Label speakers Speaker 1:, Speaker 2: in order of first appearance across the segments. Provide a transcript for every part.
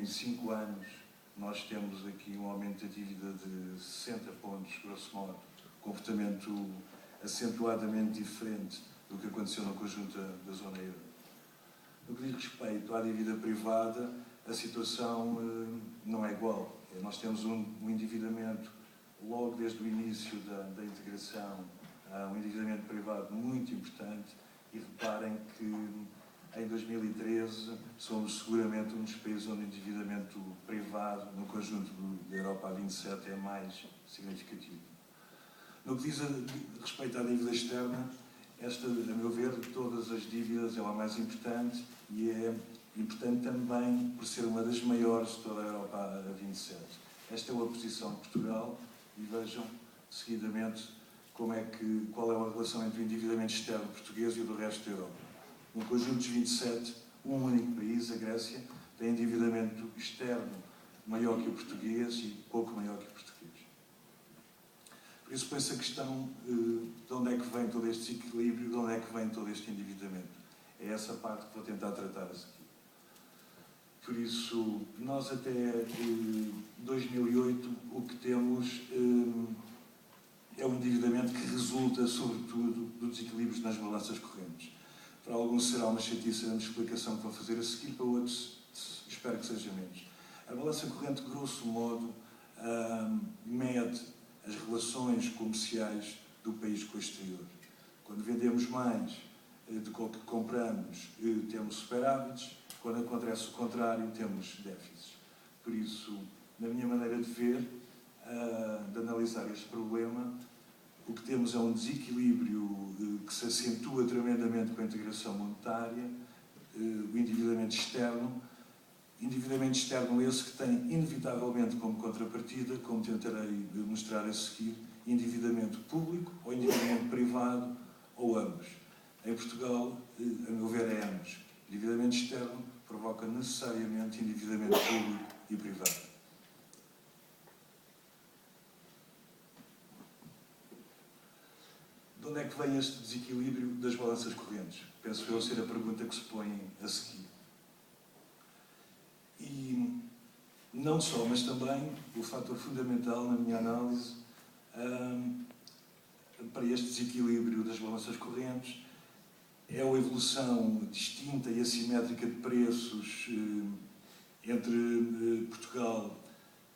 Speaker 1: em 5 anos nós temos aqui um aumento da dívida de 60 pontos, grosso modo, comportamento acentuadamente diferente do que aconteceu no conjunto da zona euro. No que diz respeito à dívida privada, a situação não é igual. Nós temos um endividamento, logo desde o início da integração, um endividamento privado muito importante, e reparem que em 2013 somos seguramente um dos países onde o endividamento privado no conjunto da Europa a 27 é mais significativo. No que diz respeito à dívida externa, esta, a meu ver, de todas as dívidas é a mais importante e é importante também por ser uma das maiores de toda a Europa a 27. Esta é a posição de Portugal e vejam seguidamente qual é a relação entre o endividamento externo português e o do resto da Europa. No conjunto dos 27, um único país, a Grécia, tem endividamento externo maior que o português e pouco maior que o português. Por isso, põe-se a questão de onde é que vem todo este desequilíbrio, de onde é que vem todo este endividamento. É essa parte que vou tentar tratar aqui. Por isso, nós até 2008 o que temos é um endividamento que resulta, sobretudo, dos desequilíbrios nas balanças correntes. Para alguns será uma chatice a explicação que vou fazer a seguir, para outros espero que seja menos. A balança corrente, grosso modo, mede as relações comerciais do país com o exterior. Quando vendemos mais do que compramos, temos superávites. Quando acontece o contrário, temos déficits. Por isso, na minha maneira de ver, de analisar este problema, o que temos é um desequilíbrio que se acentua tremendamente com a integração monetária, o endividamento externo esse que tem inevitavelmente como contrapartida, como tentarei mostrar a seguir, endividamento público ou endividamento privado, ou ambos. Em Portugal, a meu ver, é ambos. Endividamento externo provoca necessariamente endividamento público e privado. De onde é que vem este desequilíbrio das balanças correntes? Penso eu ser a pergunta que se põe a seguir. E não só, mas também o fator fundamental, na minha análise, para este desequilíbrio das balanças correntes é a evolução distinta e assimétrica de preços entre Portugal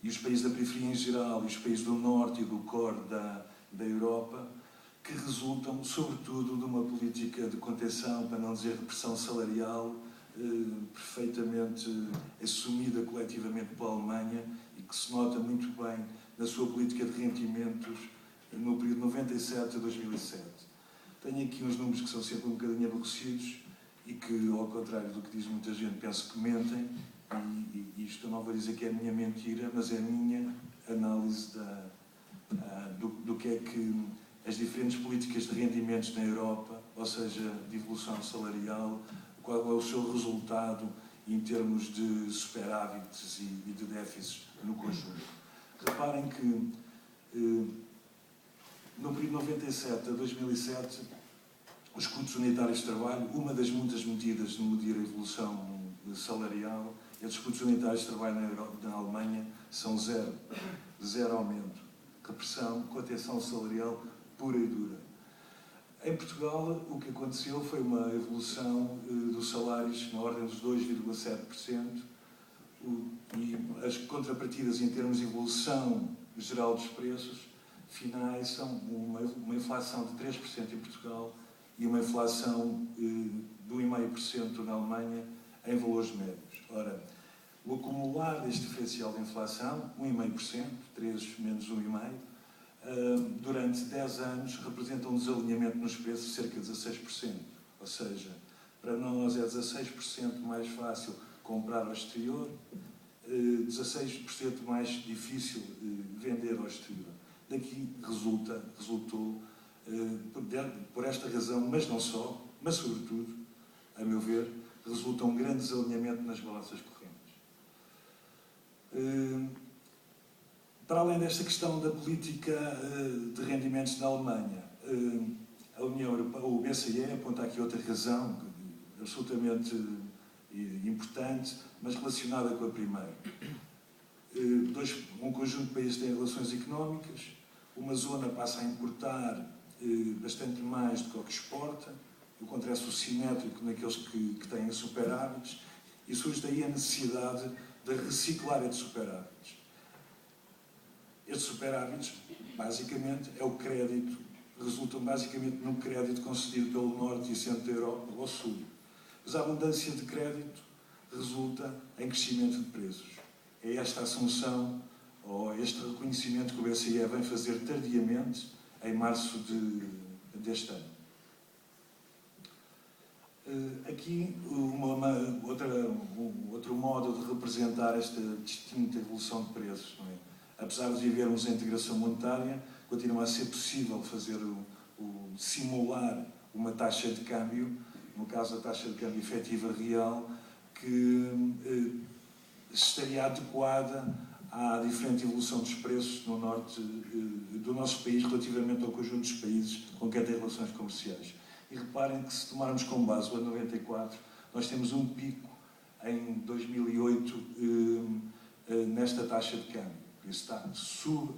Speaker 1: e os países da periferia em geral e os países do norte e do core da Europa, que resultam, sobretudo, de uma política de contenção, para não dizer repressão salarial, perfeitamente assumida coletivamente pela Alemanha e que se nota muito bem na sua política de rendimentos no período de 97 a 2007. Tenho aqui uns números que são sempre um bocadinho aborrecidos e que, ao contrário do que diz muita gente, penso que mentem, e isto eu não vou dizer que é a minha mentira, mas é a minha análise do que é que as diferentes políticas de rendimentos na Europa, ou seja, de evolução salarial, qual é o seu resultado em termos de superávites e de déficits no conjunto. Reparem que no período de 97 a 2007, os custos unitários de trabalho, uma das muitas medidas de medir a evolução salarial, esses custos unitários de trabalho na Alemanha são zero aumento. Repressão, contenção salarial pura e dura. Em Portugal, o que aconteceu foi uma evolução dos salários na ordem dos 2,7%, e as contrapartidas em termos de evolução geral dos preços finais são uma inflação de 3% em Portugal e uma inflação de 1,5% na Alemanha em valores médios. Ora, o acumular deste diferencial de inflação, 1,5%, 3 menos 1,5%, durante 10 anos representa um desalinhamento nos preços de cerca de 16%. Ou seja, para nós é 16% mais fácil comprar ao exterior, 16% mais difícil vender ao exterior. Daqui resultou, por esta razão, mas não só, mas sobretudo, a meu ver, resulta um grande desalinhamento nas balanças correntes. Para além desta questão da política de rendimentos na Alemanha, a União Europeia, o BCE aponta aqui outra razão absolutamente importante, mas relacionada com a primeira. Um conjunto de países tem relações económicas, uma zona passa a importar bastante mais do que o que exporta, o contraste simétrico naqueles que têm superávites, e surge daí a necessidade de reciclar estes superávites. Estes superávites, basicamente, é o crédito, resultam basicamente no crédito concedido pelo norte e centro da Europa ao sul. Mas a abundância de crédito resulta em crescimento de preços. É esta assunção, ou este reconhecimento que o BCE vem fazer tardiamente, em março deste ano. Aqui, outro modo de representar esta distinta evolução de preços. Não é? Apesar de vivermos a integração monetária, continua a ser possível fazer simular uma taxa de câmbio, no caso a taxa de câmbio efetiva real, que estaria adequada à diferente evolução dos preços no norte do nosso país relativamente ao conjunto dos países com quem tem relações comerciais. E reparem que, se tomarmos como base o ano 94, nós temos um pico em 2008 nesta taxa de câmbio. Isso está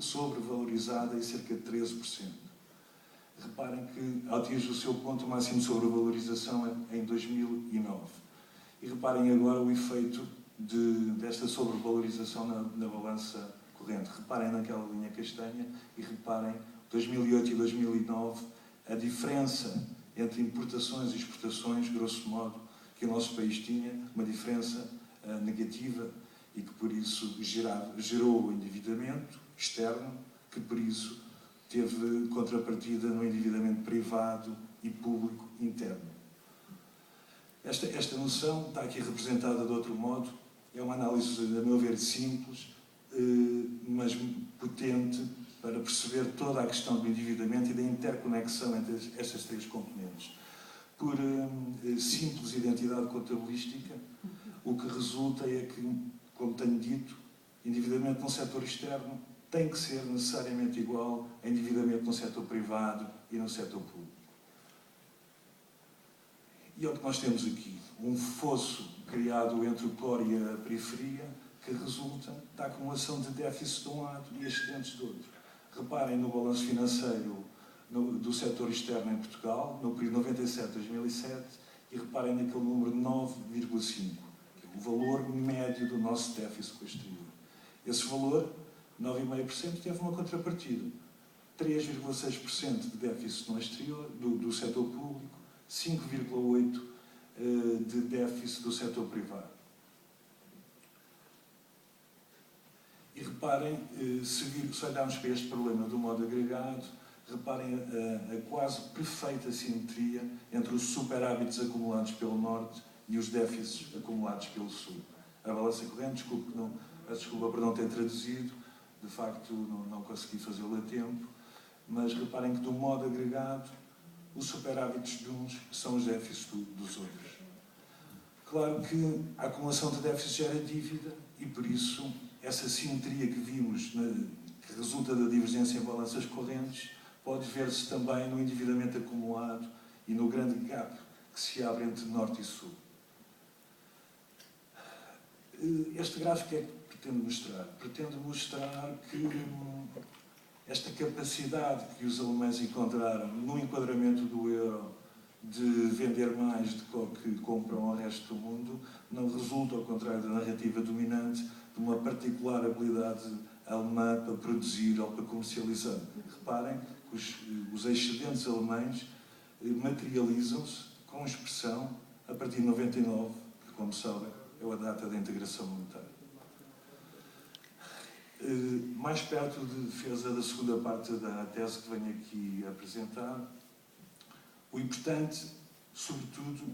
Speaker 1: sobrevalorizada em cerca de 13%. Reparem que atinge o seu ponto máximo de sobrevalorização em 2009. E reparem agora o efeito desta sobrevalorização na balança corrente. Reparem naquela linha castanha e reparem 2008 e 2009, a diferença entre importações e exportações, grosso modo, que o nosso país tinha, uma diferença negativa e que por isso gerou o endividamento externo, que por isso teve contrapartida no endividamento privado e público interno. Esta noção está aqui representada de outro modo. É uma análise, a meu ver, simples, mas potente para perceber toda a questão do endividamento e da interconexão entre estas três componentes. Por simples identidade contabilística, o que resulta é que, como tenho dito, endividamento no setor externo tem que ser necessariamente igual a endividamento no setor privado e no setor público. E é o que nós temos aqui, um fosso criado entre o core e a periferia, que resulta da acumulação de déficits de um lado e excedentes do outro. Reparem no balanço financeiro do setor externo em Portugal, no período 97-2007, e reparem naquele número 9,5, que é o valor médio do nosso déficit com o exterior. Esse valor, 9,5%, teve uma contrapartida. 3,6% de déficit no exterior, do setor público, 5,8% de déficit do setor privado. E reparem, se olharmos para este problema de um modo agregado, reparem a quase perfeita simetria entre os superávites acumulados pelo Norte e os déficits acumulados pelo Sul. A balança corrente, desculpa por não ter traduzido, de facto não consegui fazê-lo a tempo, mas reparem que, de um modo agregado, os superávites de uns são os déficits dos outros. Claro que a acumulação de déficits gera dívida e, por isso, essa simetria que vimos, que resulta da divergência em balanças correntes, pode ver-se também no endividamento acumulado e no grande gap que se abre entre Norte e Sul. Este gráfico é que pretende mostrar? Pretende mostrar que esta capacidade que os alemães encontraram no enquadramento do euro de vender mais do que compram ao resto do mundo não resulta, ao contrário da narrativa dominante, de uma particular habilidade alemã para produzir ou para comercializar. Reparem que os excedentes alemães materializam-se com expressão a partir de 99, que, como sabem, é a data da integração monetária. Mais perto de defesa da segunda parte da tese que venho aqui apresentar, o importante, sobretudo,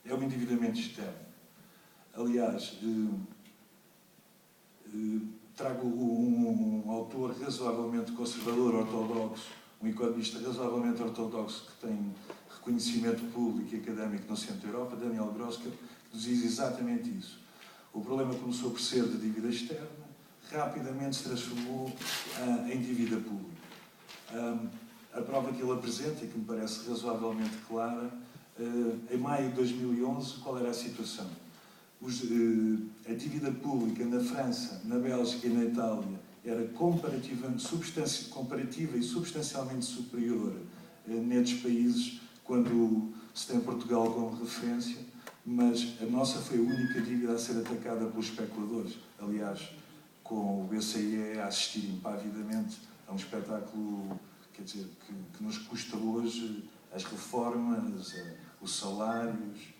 Speaker 1: é o endividamento externo. Aliás, trago um autor razoavelmente conservador, ortodoxo, um economista razoavelmente ortodoxo que tem reconhecimento público e académico no centro da Europa, Daniel Grosker, que nos diz exatamente isso. O problema começou por ser de dívida externa, rapidamente se transformou em dívida pública. A prova que ele apresenta, e que me parece razoavelmente clara, em maio de 2011, qual era a situação? A dívida pública na França, na Bélgica e na Itália era comparativa e substancialmente superior nestes países, quando se tem Portugal como referência, mas a nossa foi a única dívida a ser atacada pelos especuladores. Aliás, com o BCE a assistir impavidamente a um espetáculo, quer dizer, que nos custa hoje as reformas, os salários.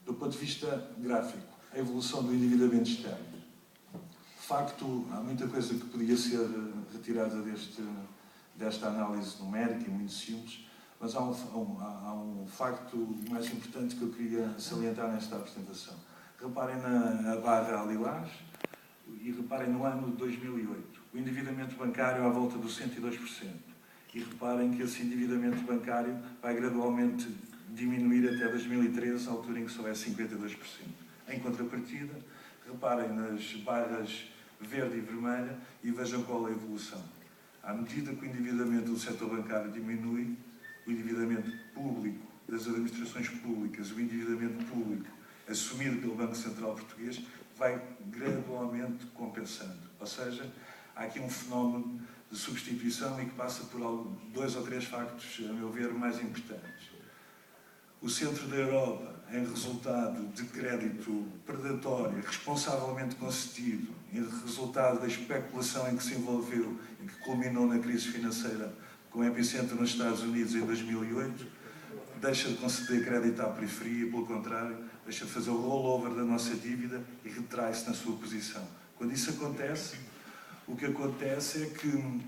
Speaker 1: Do ponto de vista gráfico, a evolução do endividamento externo. De facto, há muita coisa que podia ser retirada desta análise numérica e muito simples, mas há um facto mais importante que eu queria salientar nesta apresentação. Reparem na barra lilás e reparem no ano de 2008. O endividamento bancário à volta dos 102%. E reparem que esse endividamento bancário vai gradualmente diminuir até 2013, a altura em que só é 52%. Em contrapartida, reparem nas barras verde e vermelha e vejam qual é a evolução. À medida que o endividamento do setor bancário diminui, o endividamento público das administrações públicas, o endividamento público assumido pelo Banco Central Português, vai gradualmente compensando. Ou seja, há aqui um fenómeno de substituição e que passa por dois ou três factos, a meu ver, mais importantes. O centro da Europa, em resultado de crédito predatório, responsavelmente concedido, em resultado da especulação em que se envolveu e que culminou na crise financeira com epicentro nos Estados Unidos em 2008, deixa de conceder crédito à periferia e, pelo contrário, deixa de fazer o rollover da nossa dívida e retrai-se na sua posição. Quando isso acontece, o que acontece é que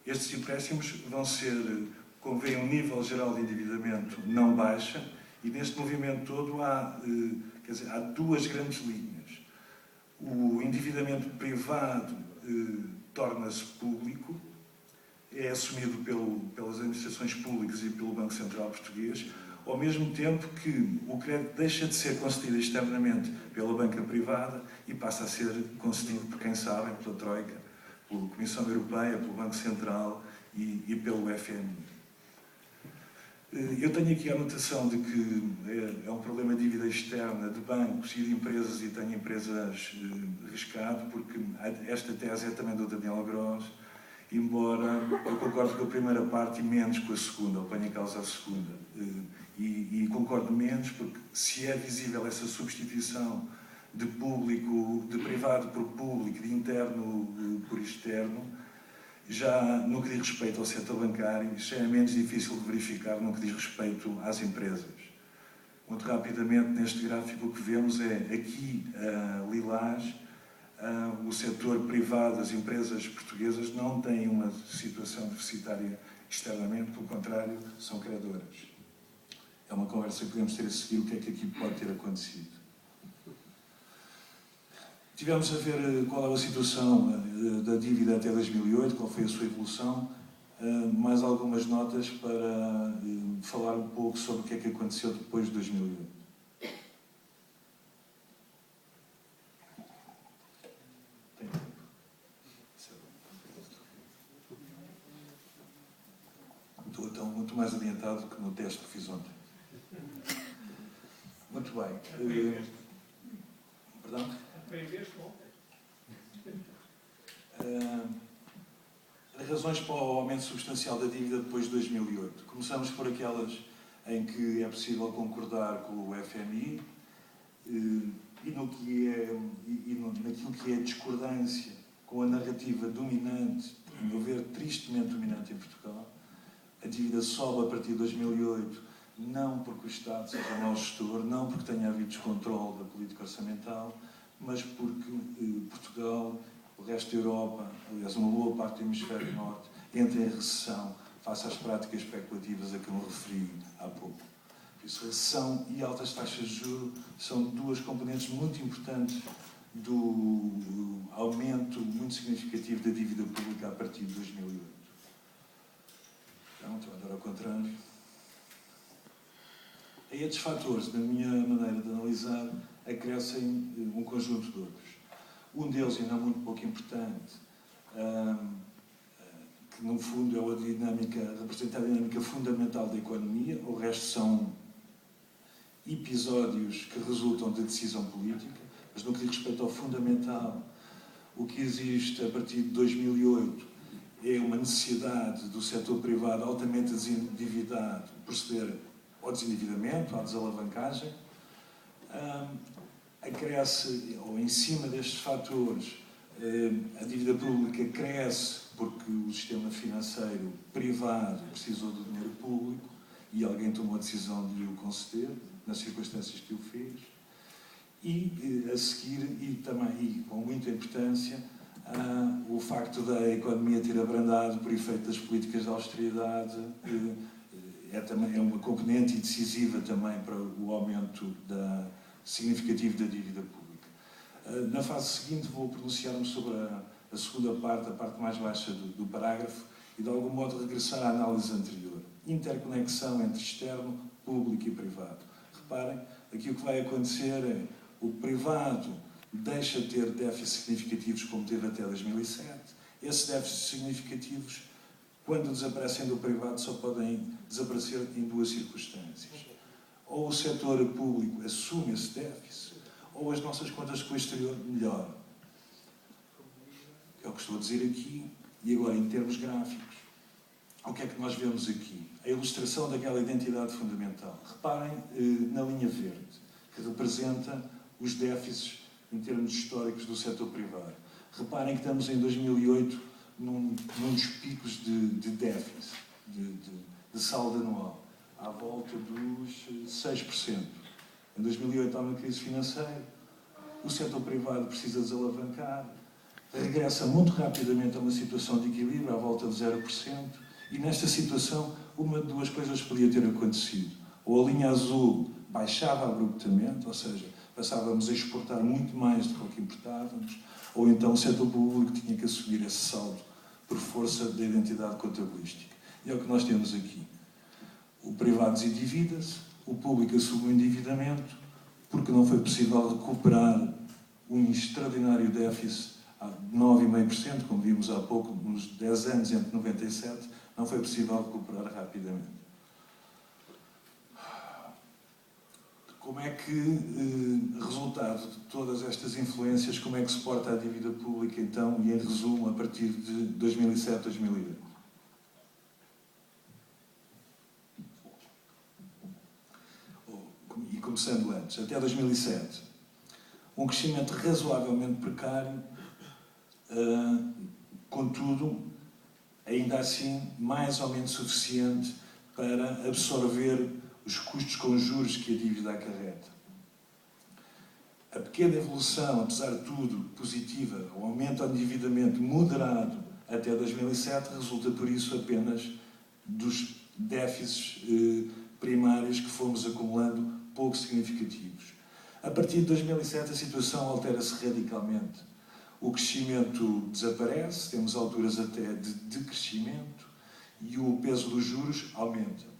Speaker 1: estes empréstimos vão ser, como veem, um nível geral de endividamento não baixa, e neste movimento todo há duas grandes linhas. O endividamento privado torna-se público, é assumido pelas administrações públicas e pelo Banco Central Português, ao mesmo tempo que o crédito deixa de ser concedido externamente pela banca privada e passa a ser concedido por quem sabe, pela Troika, pela Comissão Europeia, pelo Banco Central e pelo FMI. Eu tenho aqui a anotação de que é um problema de dívida externa de bancos e de empresas, e tenho empresas riscado, porque esta tese é também do Daniel Gross, embora eu concordo com a primeira parte e menos com a segunda, ou ponho em causa a segunda. E concordo menos porque se é visível essa substituição de público, de privado por público, de interno por externo, já no que diz respeito ao setor bancário, já é menos difícil de verificar no que diz respeito às empresas. Muito rapidamente, neste gráfico, o que vemos é aqui, lilás, o setor privado, as empresas portuguesas não têm uma situação deficitária externamente, pelo contrário, são credoras. É uma conversa que podemos ter a seguir, o que é que aqui pode ter acontecido. Tivemos a ver qual era a situação da dívida até 2008, qual foi a sua evolução, mais algumas notas para falar um pouco sobre o que é que aconteceu depois de 2008. Estou então muito mais adiantado do que no teste que fiz ontem. Muito bem. Perdão? Razões para o aumento substancial da dívida depois de 2008. Começamos por aquelas em que é possível concordar com o FMI naquilo que é discordância com a narrativa dominante, a meu ver, tristemente dominante em Portugal. A dívida sobe a partir de 2008, não porque o Estado seja mau gestor, não porque tenha havido descontrole da política orçamental, mas porque Portugal, o resto da Europa, aliás, uma boa parte do hemisfério norte, entra em recessão face às práticas especulativas a que me referi há pouco. Por isso, recessão e altas taxas de juros são duas componentes muito importantes do aumento muito significativo da dívida pública a partir de 2008. Então, estou a andar ao contrário. A estes fatores, na minha maneira de analisar, acrescem um conjunto de outros. Um deles, e não muito pouco importante, que no fundo representa a dinâmica fundamental da economia, o resto são episódios que resultam da decisão política, mas no que diz respeito ao fundamental, o que existe a partir de 2008 é uma necessidade do setor privado altamente endividado proceder ao desendividamento, à desalavancagem. Acresce, ou em cima destes fatores, a dívida pública cresce porque o sistema financeiro privado precisou do dinheiro público e alguém tomou a decisão de lhe o conceder, nas circunstâncias que o fez. E, a seguir, e também com muita importância, o facto da economia ter abrandado por efeito das políticas de austeridade é uma componente decisiva também para o aumento significativo da dívida pública. Na fase seguinte vou pronunciar-me sobre a segunda parte, a parte mais baixa do parágrafo, e de algum modo regressar à análise anterior. Interconexão entre externo, público e privado. Reparem, aqui o que vai acontecer é o privado deixa de ter déficits significativos como teve até 2007. Esses déficits significativos, quando desaparecem do privado, só podem desaparecer em duas circunstâncias. Ou o setor público assume esse déficit, ou as nossas contas com o exterior melhoram. É o que estou a dizer aqui. E agora, em termos gráficos, o que é que nós vemos aqui? A ilustração daquela identidade fundamental. Reparem na linha verde, que representa os déficits em termos históricos do setor privado. Reparem que estamos em 2008 num dos picos de déficit, de saldo anual, à volta dos 6%. Em 2008 há uma crise financeira, o setor privado precisa desalavancar, regressa muito rapidamente a uma situação de equilíbrio, à volta de 0%, e nesta situação uma de duas coisas podia ter acontecido. Ou a linha azul baixava abruptamente, ou seja, passávamos a exportar muito mais do que importávamos, ou então o setor público tinha que assumir esse saldo por força da identidade contabilística. E é o que nós temos aqui. O privado desendivida-se, o público assume o endividamento, porque não foi possível recuperar um extraordinário déficit de 9,5%, como vimos há pouco, nos 10 anos entre 97, não foi possível recuperar rapidamente. Como é que, resultado de todas estas influências, como é que se porta a dívida pública, então, e em resumo, a partir de 2007, 2008? E começando antes, até 2007, um crescimento razoavelmente precário, contudo, ainda assim, mais ou menos suficiente para absorver os custos com juros que a dívida acarreta. A pequena evolução, apesar de tudo, positiva, o aumento do endividamento moderado até 2007, resulta por isso apenas dos déficits primários que fomos acumulando pouco significativos. A partir de 2007 a situação altera-se radicalmente. O crescimento desaparece, temos alturas até de decrescimento e o peso dos juros aumenta.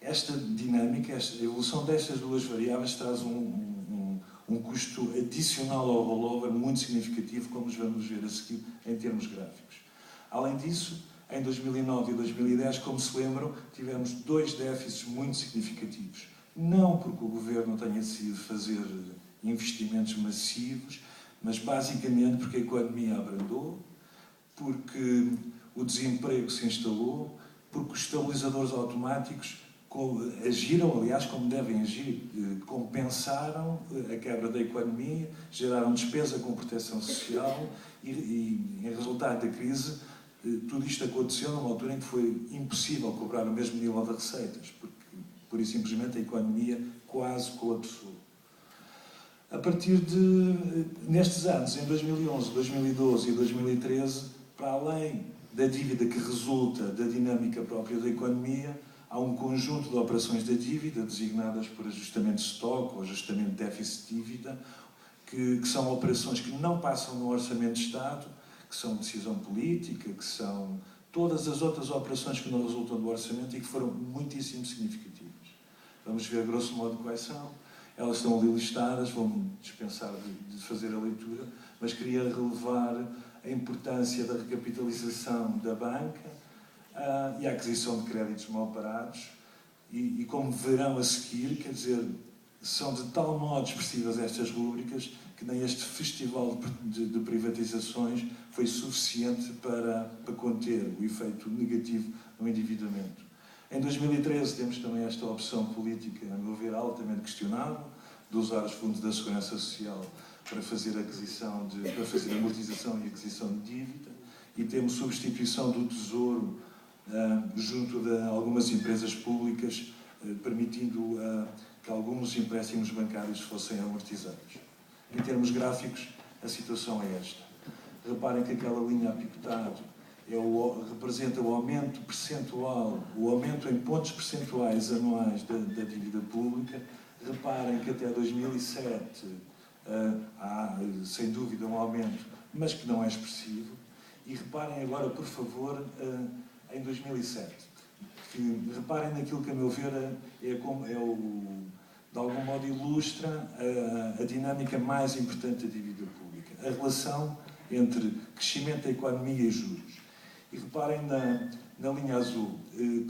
Speaker 1: Esta dinâmica, esta evolução destas duas variáveis traz um custo adicional ao rollover muito significativo, como vamos ver a seguir em termos gráficos. Além disso, em 2009 e 2010, como se lembram, tivemos dois déficits muito significativos. Não porque o governo tenha decidido fazer investimentos massivos, mas basicamente porque a economia abrandou, porque o desemprego se instalou, porque os estabilizadores automáticos agiram, aliás, como devem agir, compensaram a quebra da economia, geraram despesa com proteção social e em resultado da crise, tudo isto aconteceu numa altura em que foi impossível cobrar o mesmo nível de receitas, porque, pura e simplesmente, a economia quase colapsou. A partir nestes anos, em 2011, 2012 e 2013, para além da dívida que resulta da dinâmica própria da economia, há um conjunto de operações da dívida, designadas por ajustamento de estoque ou ajustamento de déficit de dívida, que são operações que não passam no orçamento de Estado, que são decisão política, que são todas as outras operações que não resultam do orçamento e que foram muitíssimo significativas. Vamos ver, grosso modo, quais são. Elas estão ali listadas, vou-me dispensar de fazer a leitura, mas queria relevar a importância da recapitalização da banca e a aquisição de créditos mal parados. E como verão a seguir, quer dizer, são de tal modo expressivas estas rúbricas que nem este festival de privatizações foi suficiente para conter o efeito negativo no endividamento. Em 2013 temos também esta opção política, a meu ver, altamente questionável, de usar os fundos da Segurança Social para fazer para fazer amortização e aquisição de dívida, e temos substituição do Tesouro junto de algumas empresas públicas, permitindo que alguns empréstimos bancários fossem amortizados. Em termos gráficos, a situação é esta. Reparem que aquela linha a picotado representa o aumento percentual, o aumento em pontos percentuais anuais da dívida pública. Reparem que até 2007 há, sem dúvida, um aumento, mas que não é expressivo. E reparem agora, por favor, em 2007. Reparem naquilo que, a meu ver, de algum modo ilustra a dinâmica mais importante da dívida pública. A relação entre crescimento da economia e juros. E reparem na linha azul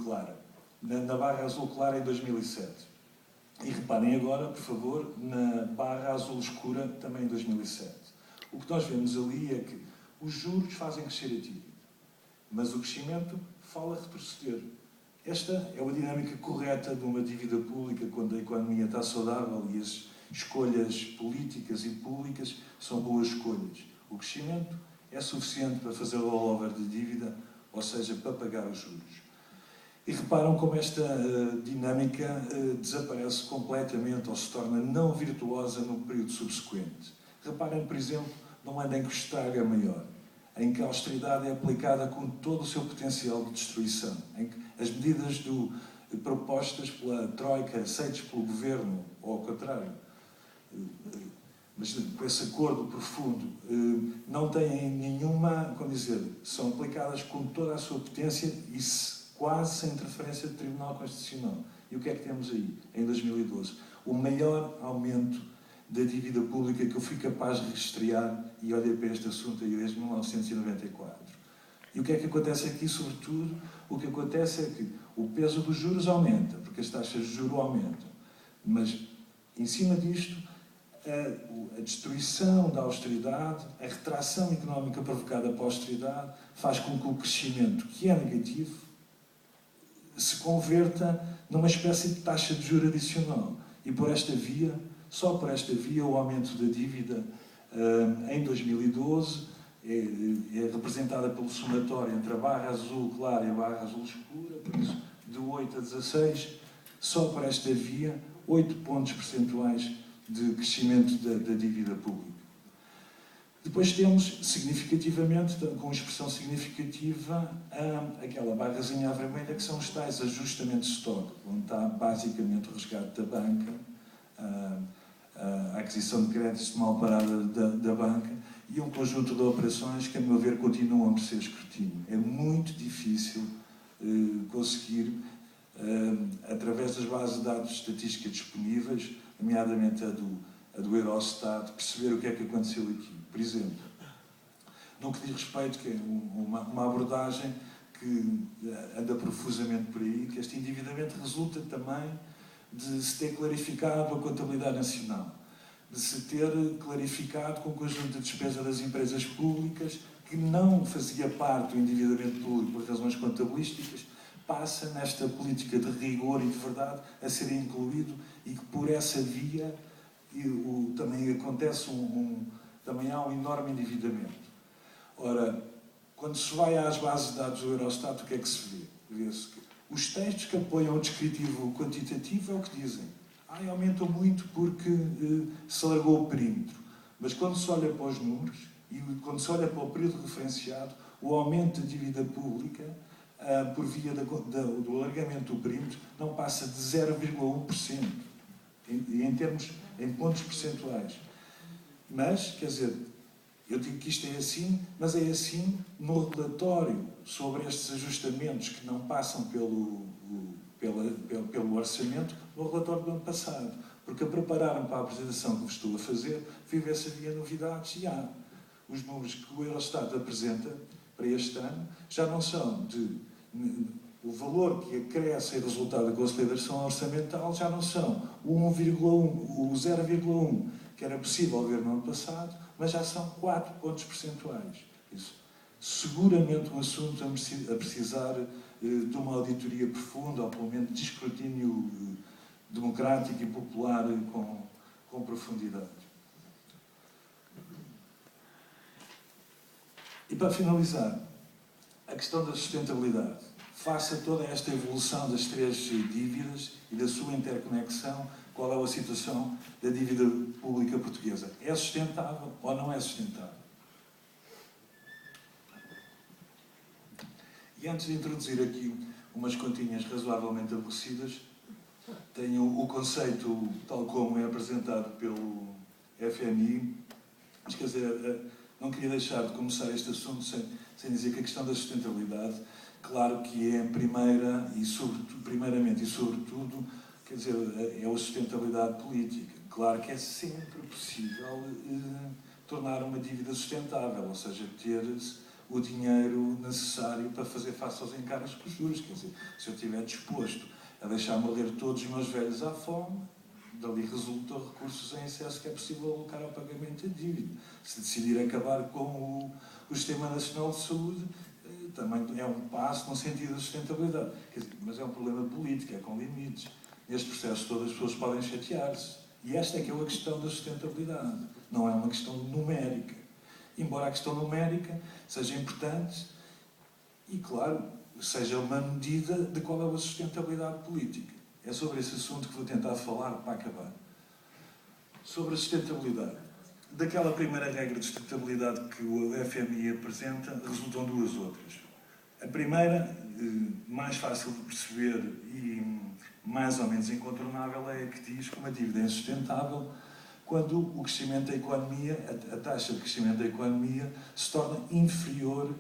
Speaker 1: clara, na barra azul clara em 2007. E reparem agora, por favor, na barra azul escura também em 2007. O que nós vemos ali é que os juros fazem crescer a dívida, mas o crescimento fala retroceder. Esta é a dinâmica correta de uma dívida pública quando a economia está saudável e as escolhas políticas e públicas são boas escolhas. O crescimento é suficiente para fazer o rollover de dívida, ou seja, para pagar os juros. E reparam como esta dinâmica desaparece completamente ou se torna não virtuosa no período subsequente. Reparem, por exemplo, num ano em que o estrago é maior, em que a austeridade é aplicada com todo o seu potencial de destruição, em que as medidas propostas pela Troika, aceitas pelo Governo, ou ao contrário, mas com esse acordo profundo, não têm nenhuma, como dizer, são aplicadas com toda a sua potência e quase sem interferência do Tribunal Constitucional. E o que é que temos aí, em 2012? O maior aumento da dívida pública que eu fui capaz de rastrear, e olhei para este assunto aí desde 1994. E o que é que acontece aqui, sobretudo? O que acontece é que o peso dos juros aumenta, porque as taxas de juros aumentam. Mas, em cima disto, a destruição da austeridade, a retração económica provocada pela austeridade, faz com que o crescimento, que é negativo, se converta numa espécie de taxa de juros adicional. E por esta via, só por esta via, o aumento da dívida em 2012 é representada pelo somatório entre a barra azul clara e a barra azul escura, por isso, de 8 a 16, só por esta via, 8 pontos percentuais de crescimento da dívida pública. Depois temos, significativamente, com expressão significativa, aquela barrazinha à vermelha, que são os tais ajustamentos de estoque, onde está basicamente o resgate da banca, a aquisição de créditos de mal parada da banca e um conjunto de operações que, a meu ver, continuam a merecer escrutínio. É muito difícil conseguir, através das bases de dados estatísticas disponíveis, nomeadamente a do Eurostat, perceber o que é que aconteceu aqui. Por exemplo, no que diz respeito, que é uma abordagem que anda profusamente por aí, que este endividamento resulta também de se ter clarificado a contabilidade nacional, de se ter clarificado com o conjunto de despesa das empresas públicas, que não fazia parte do endividamento público por razões contabilísticas, passa nesta política de rigor e de verdade a ser incluído e que por essa via também acontece também há um enorme endividamento. Ora, quando se vai às bases de dados do Eurostat, o que é que se vê? Vê-se que os textos que apoiam o descritivo quantitativo é o que dizem. Aumentou muito porque se alargou o perímetro. Mas quando se olha para os números e quando se olha para o período referenciado, o aumento da dívida pública por via do alargamento do perímetro não passa de 0,1%. Em pontos percentuais. Mas, quer dizer, eu digo que isto é assim, mas é assim no relatório sobre estes ajustamentos que não passam pelo orçamento, no relatório do ano passado. Porque a prepararam para a apresentação que vos estou a fazer, fui ver se havia novidades e há. Os números que o Eurostat apresenta para este ano já não são
Speaker 2: o valor que acresce em resultado da consolidação orçamental já não são o 1,1, o 0,1 que era possível ver no ano passado, mas já são 4 pontos percentuais. Isso, seguramente um assunto a precisar de uma auditoria profunda, ou pelo menos de escrutínio democrático e popular com profundidade. E para finalizar, a questão da sustentabilidade. Face a toda esta evolução das três dívidas e da sua interconexão, qual é a situação da dívida pública portuguesa? É sustentável ou não é sustentável? E antes de introduzir aqui umas continhas razoavelmente aborrecidas, tenho o conceito tal como é apresentado pelo FMI, mas quer dizer, não queria deixar de começar este assunto sem dizer que a questão da sustentabilidade, claro que é primeiramente e sobretudo, quer dizer, é a sustentabilidade política. Claro que é sempre possível tornar uma dívida sustentável, ou seja, ter o dinheiro necessário para fazer face aos encargos com os juros. Quer dizer, se eu estiver disposto a deixar morrer todos os meus velhos à fome, dali resultam recursos em excesso que é possível alocar ao pagamento da dívida. Se decidir acabar com o Sistema Nacional de Saúde, também é um passo no sentido da sustentabilidade. Quer dizer, mas é um problema político, é com limites. Neste processo todas as pessoas podem chatear-se. E esta é que é a questão da sustentabilidade. Não é uma questão numérica. Embora a questão numérica seja importante e, claro, seja uma medida de qual é a sustentabilidade política. É sobre esse assunto que vou tentar falar para acabar. Sobre a sustentabilidade. Daquela primeira regra de sustentabilidade que o FMI apresenta, resultam duas outras. A primeira, mais fácil de perceber e mais ou menos incontornável, é a que diz que uma dívida é insustentável quando o crescimento da economia, a taxa de crescimento da economia, se torna inferior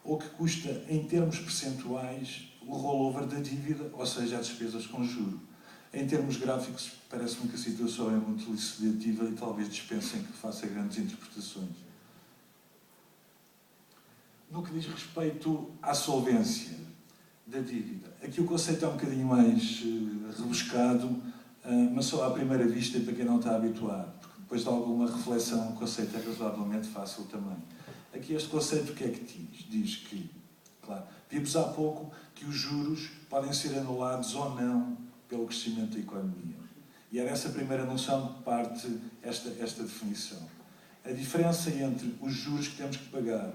Speaker 2: ao que custa, em termos percentuais, o rollover da dívida, ou seja, as despesas com juro. Em termos gráficos, parece-me que a situação é muito elucidativa e talvez dispensem que faça grandes interpretações. No que diz respeito à solvência da dívida, aqui o conceito é um bocadinho mais rebuscado, mas só à primeira vista e para quem não está habituado, porque depois de alguma reflexão o conceito é razoavelmente fácil também. Aqui este conceito o que é que diz? Diz que, claro, vimos há pouco que os juros podem ser anulados ou não pelo crescimento da economia. E era essa a primeira noção que parte esta definição. A diferença entre os juros que temos que pagar,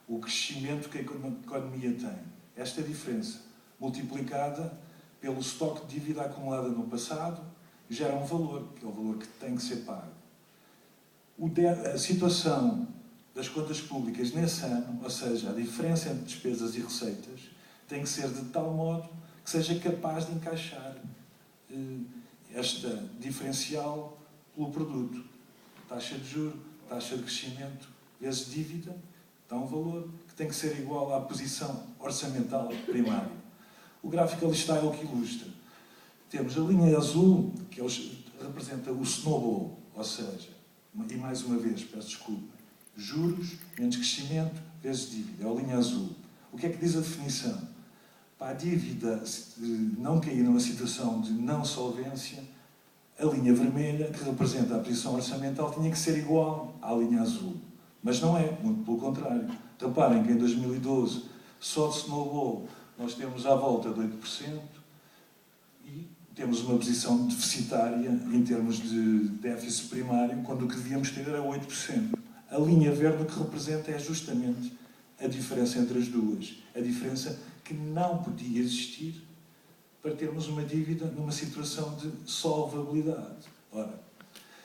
Speaker 2: o crescimento que a economia tem, esta diferença, multiplicada pelo estoque de dívida acumulada no passado, gera um valor, que é o valor que tem que ser pago. A situação das contas públicas nesse ano, ou seja, a diferença entre despesas e receitas, tem que ser de tal modo que seja capaz de encaixar esta diferencial pelo produto. Taxa de juros, taxa de crescimento, vezes dívida, dá um valor que tem que ser igual à posição orçamental primária. O gráfico ali está, é o que ilustra. Temos a linha azul, que representa o snowball, ou seja, e mais uma vez, peço desculpa, juros menos crescimento vezes dívida, é a linha azul. O que é que diz a definição? Para a dívida não cair numa situação de não solvência, a linha vermelha, que representa a posição orçamental, tinha que ser igual à linha azul. Mas não é, muito pelo contrário. Reparem que em 2012, só de snowball, nós temos à volta de 8% e temos uma posição deficitária em termos de déficit primário, quando o que devíamos ter era 8%. A linha verde o que representa é justamente a diferença entre as duas. A diferença que não podia existir para termos uma dívida numa situação de solvabilidade. Ora,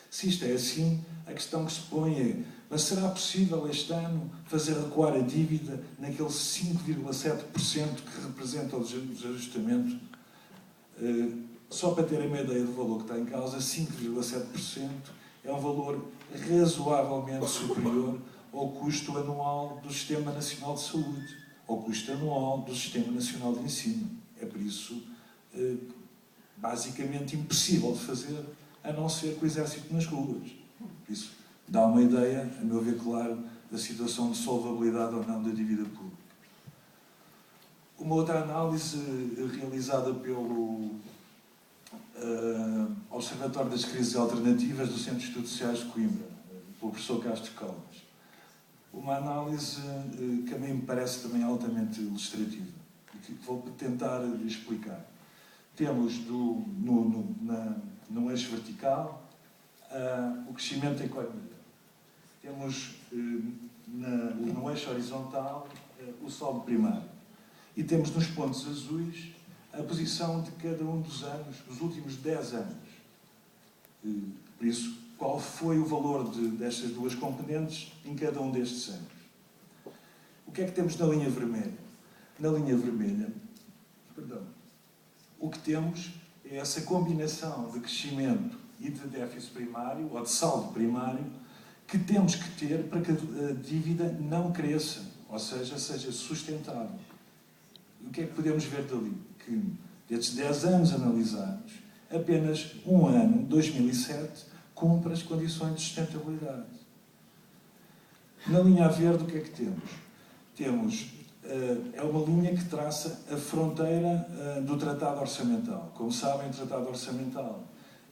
Speaker 2: se isto é assim, a questão que se põe é: mas será possível este ano fazer recuar a dívida naquele 5,7% que representa o desajustamento? Só para terem uma ideia do valor que está em causa, 5,7% é um valor razoavelmente superior ao custo anual do Sistema Nacional de Saúde, ao custo anual do Sistema Nacional de Ensino. É por isso basicamente impossível de fazer, a não ser com o exército nas ruas. Isso dá uma ideia, a meu ver, claro, da situação de solvabilidade ou não da dívida pública. Uma outra análise realizada pelo Observatório das Crises Alternativas do Centro de Estudos Sociais de Coimbra, pelo professor Castro Caldas. Uma análise que a mim me parece também altamente ilustrativa, que vou tentar explicar. Temos no eixo vertical o crescimento da economia. Temos no eixo horizontal o saldo primário. E temos nos pontos azuis a posição de cada um dos anos, dos últimos 10 anos. Por isso, qual foi o valor destas duas componentes em cada um destes anos? O que é que temos na linha vermelha? Na linha vermelha, o que temos é essa combinação de crescimento e de déficit primário, ou de saldo primário, que temos que ter para que a dívida não cresça, ou seja sustentável. O que é que podemos ver dali? Que destes 10 anos analisados, apenas um ano, 2007, cumpre as condições de sustentabilidade. Na linha verde, o que é que temos? É uma linha que traça a fronteira do Tratado Orçamental. Como sabem, o Tratado Orçamental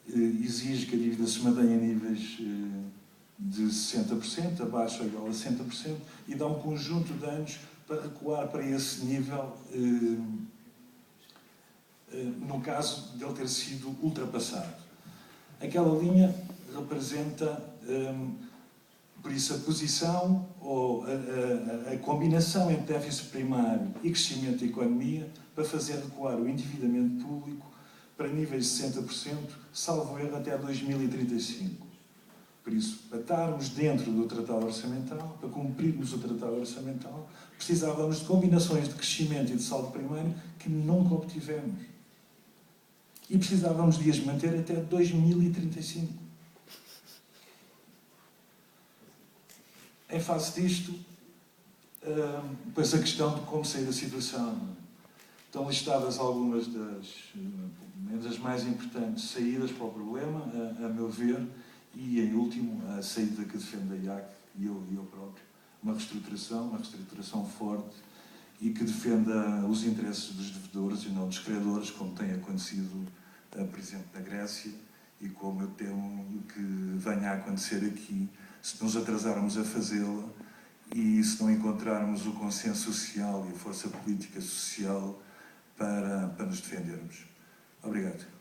Speaker 2: exige que a dívida se mantenha em níveis de 60%, abaixo ou igual a 60%, e dá um conjunto de anos para recuar para esse nível, no caso de ele ter sido ultrapassado. Aquela linha representa, por isso, a posição ou a combinação entre déficit primário e crescimento da economia para fazer recuar o endividamento público para níveis de 60%, salvo erro, até 2035. Por isso, para estarmos dentro do Tratado Orçamental, para cumprirmos o Tratado Orçamental, precisávamos de combinações de crescimento e de saldo primário que nunca obtivemos. E precisávamos de as manter até 2035. Em face disto, depois a questão de como sair da situação. Estão listadas algumas das mais importantes saídas para o problema, a meu ver, e, em último, a saída que defende a IAC e eu próprio. Uma reestruturação forte e que defenda os interesses dos devedores e não dos credores, como tem acontecido, por exemplo, na Grécia, e como eu temo que venha a acontecer aqui, se nos atrasarmos a fazê-la e se não encontrarmos o consenso social e a força política social para nos defendermos. Obrigado.